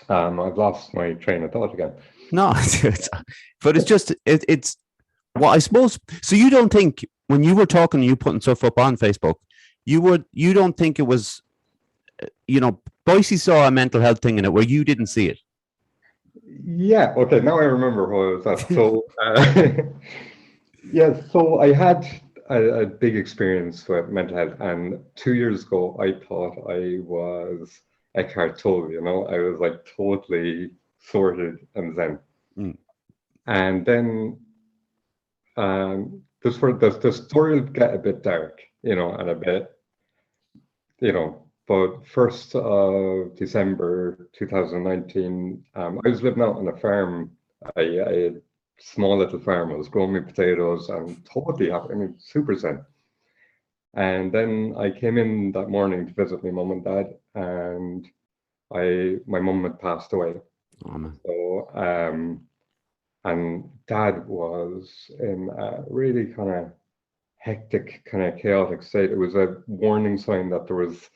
I've lost my train of thought again. No, but it's what I suppose. So you don't think when you were talking, you putting stuff up on Facebook, you don't think it was, Boise saw a mental health thing in it where you didn't see it. Yeah, okay, now I remember what I was at. So, yeah, so I had a big experience with mental health, and 2 years ago, I thought I was Eckhart Tolle, I was like totally sorted and zen. Mm. And then the story will get a bit dark, and a bit, but 1st of December 2019, I was living out on a farm. I had a small little farm. I was growing my potatoes and totally happy. I mean, super zen. And then I came in that morning to visit my mum and dad, and my mum had passed away. Oh man. So, and dad was in a really kind of hectic, kind of chaotic state. It was a warning sign that there was.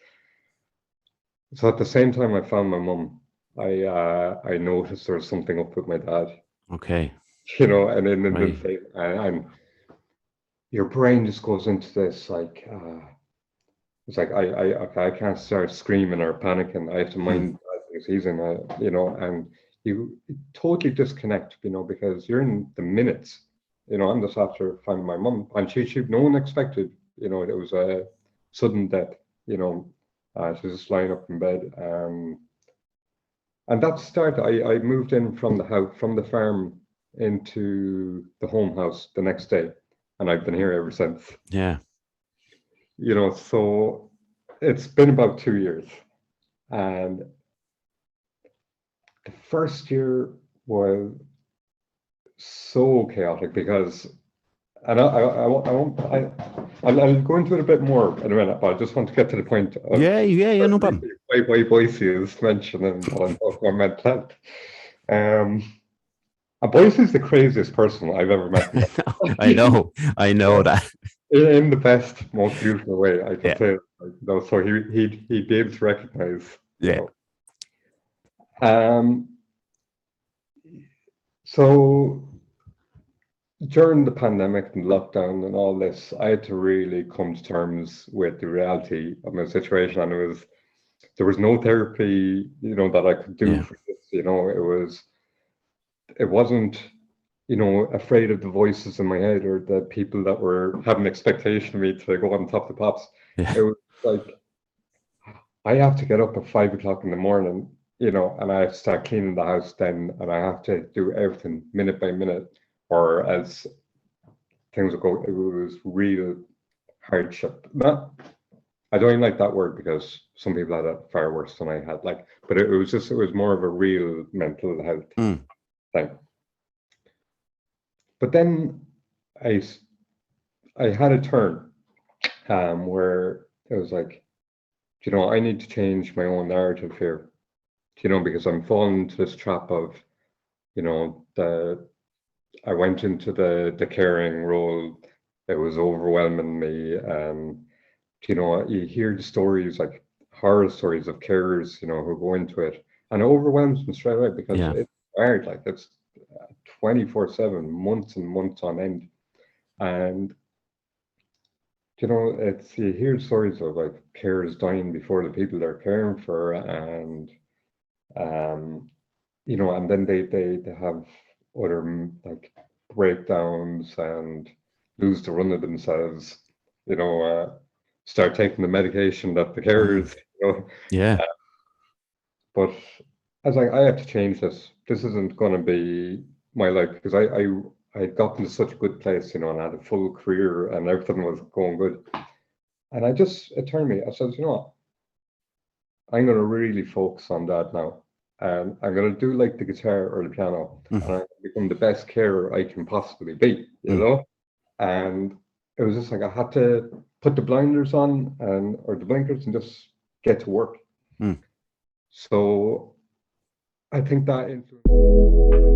So at the same time I found my mum, I noticed there was something up with my dad. Okay. And then Right. and your brain just goes into this like it's like I can't start screaming or panicking. I have to mind things he's in and you totally disconnect, because you're in the minutes. I'm just after finding my mum, and she no one expected, it was a sudden death, she was just lying up in bed. And that started. I moved in from the house, from the farm into the home house the next day, and I've been here ever since. Yeah. So it's been about 2 years, and the first year was so chaotic because, and I'll go into it a bit more in a minute, but I just want to get to the point of Yeah, no problem. why Boise is mentioned and what I'm talking about mental health. And Boise is the craziest person I've ever met. I know that. In the best, most beautiful way, I can Yeah. say. So he'd be able to recognize. Yeah. So during the pandemic and lockdown and all this, I had to really come to terms with the reality of my situation, and there was no therapy, that I could do for this. It wasn't, afraid of the voices in my head or the people that were having expectation of me to go on top of the pops. Yeah. It was like I have to get up at 5 o'clock in the morning, and I have to start cleaning the house then, and I have to do everything minute by minute, or as things would go. It was real hardship. I don't even like that word because some people had it far worse than I had. But it was more of a real mental health thing. But then I had a turn where it was like, I need to change my own narrative here, because I'm falling into this trap of, I went into the caring role. It was overwhelming me. You hear the stories, like horror stories of carers, who go into it, and it overwhelms them straight away because it's hard. Like it's 24/7, months and months on end. And it's you hear stories of like carers dying before the people they're caring for, and and then they have other like breakdowns and lose the run of themselves. Start taking the medication that the carers. Yeah. But I was like, I have to change this. This isn't going to be my life, because I had gotten to such a good place, and I had a full career and everything was going good. And it turned me, I said, what? I'm going to really focus on that now. And I'm going to do like the guitar or the piano, and I'm going to become the best carer I can possibly be, And it was just like I had to put the blinders on or the blinkers and just get to work. So I think that influenced.